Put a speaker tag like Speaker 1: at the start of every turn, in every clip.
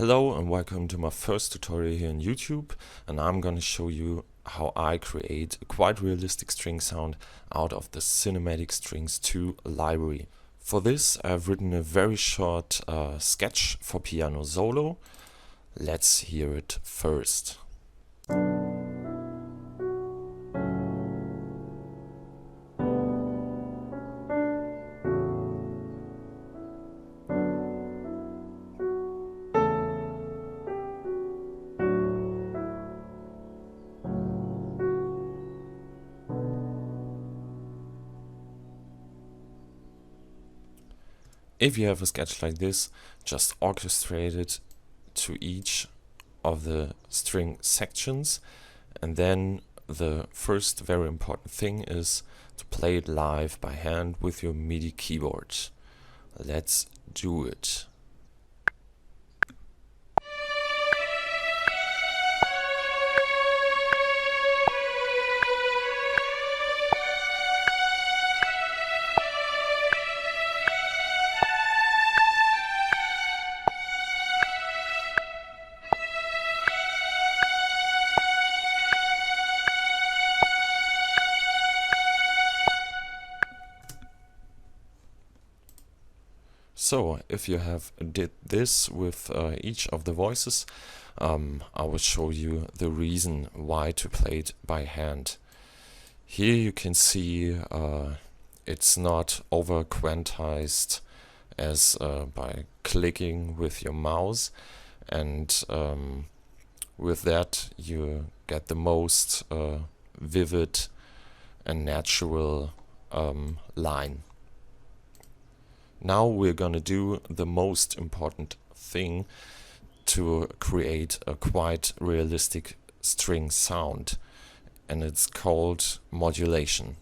Speaker 1: Hello and welcome to my first tutorial here on YouTube, and I'm gonna show you how I create a quite realistic string sound out of the Cinematic Strings 2 library. For this I've written a very short sketch for piano solo. Let's hear it first. If you have a sketch like this, just orchestrate it to each of the string sections, and then the first very important thing is to play it live by hand with your MIDI keyboard. Let's do it. So, if you have did this with each of the voices, I will show you the reason why to play it by hand. Here you can see it's not over quantized as by clicking with your mouse, and with that you get the most vivid and natural line. Now we're gonna do the most important thing to create a quite realistic string sound, and it's called modulation.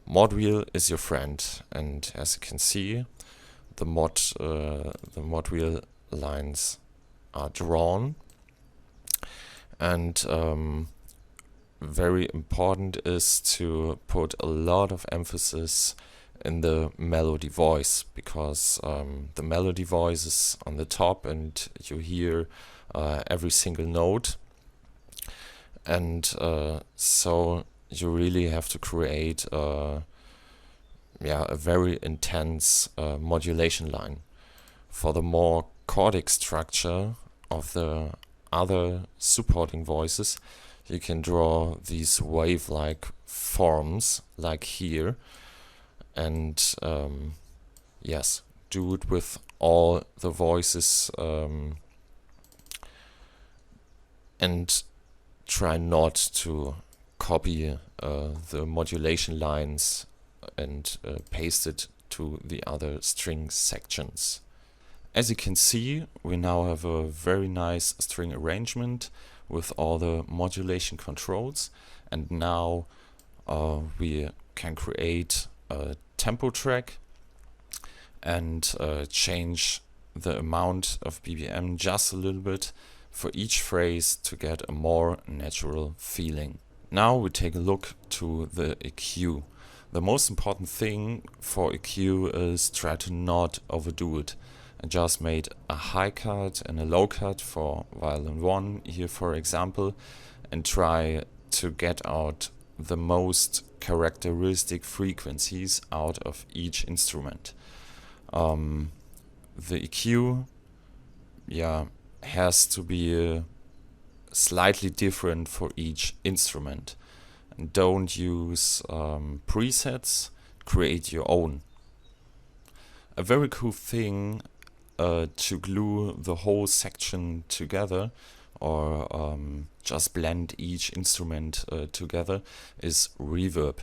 Speaker 1: Mod wheel is your friend, and as you can see, the mod wheel lines are drawn, and very important is to put a lot of emphasis in the melody voice, because the melody voice is on the top and you hear every single note, and so you really have to create a very intense modulation line. For the more chordic structure of the other supporting voices, you can draw these wave-like forms like here, and yes, do it with all the voices, and try not to copy the modulation lines and paste it to the other string sections. As you can see, we now have a very nice string arrangement with all the modulation controls, and now we can create a tempo track and change the amount of BPM just a little bit for each phrase to get a more natural feeling. Now we take a look to the EQ. The most important thing for EQ is try to not overdo it. I just made a high cut and a low cut for violin 1 here, for example, and try to get out the most characteristic frequencies out of each instrument. The EQ has to be slightly different for each instrument, and don't use presets, create your own. A very cool thing to glue the whole section together, or just blend each instrument together, is reverb.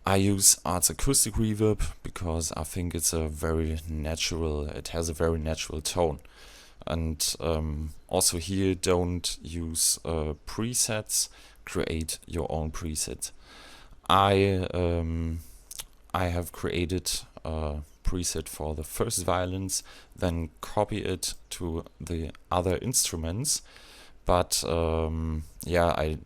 Speaker 1: I use Arts Acoustic Reverb because I think it has a very natural tone. And also here, don't use presets, create your own preset. I have created a preset for the first violins, then copy it to the other instruments, but I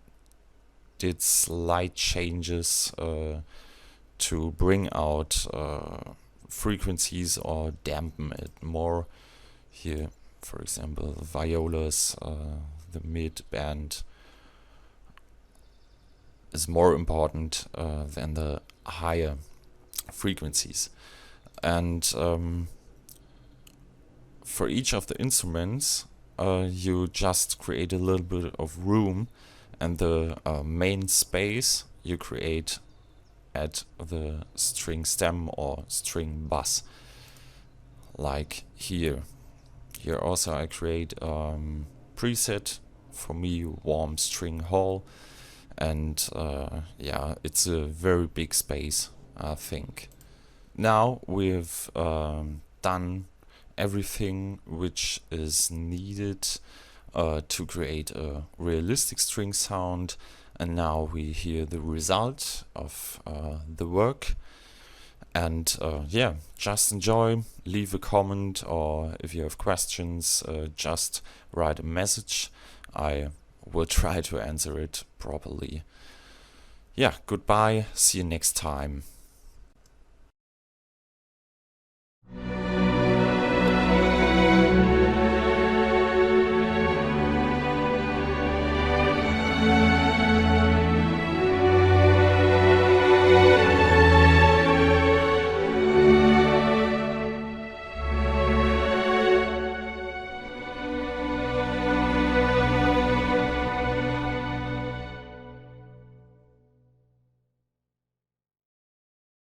Speaker 1: did slight changes to bring out frequencies or dampen it more Here, for example, violas, the mid band is more important than the higher frequencies. And for each of the instruments, you just create a little bit of room, and the main space you create at the string stem or string bus, like here. Here also I create preset, for me, warm string hall, and yeah, it's a very big space, I think. Now we've done everything which is needed to create a realistic string sound, and now we hear the result of the work. And yeah, just enjoy, leave a comment, or if you have questions, just write a message. I will try to answer it properly. Yeah, goodbye, see you next time.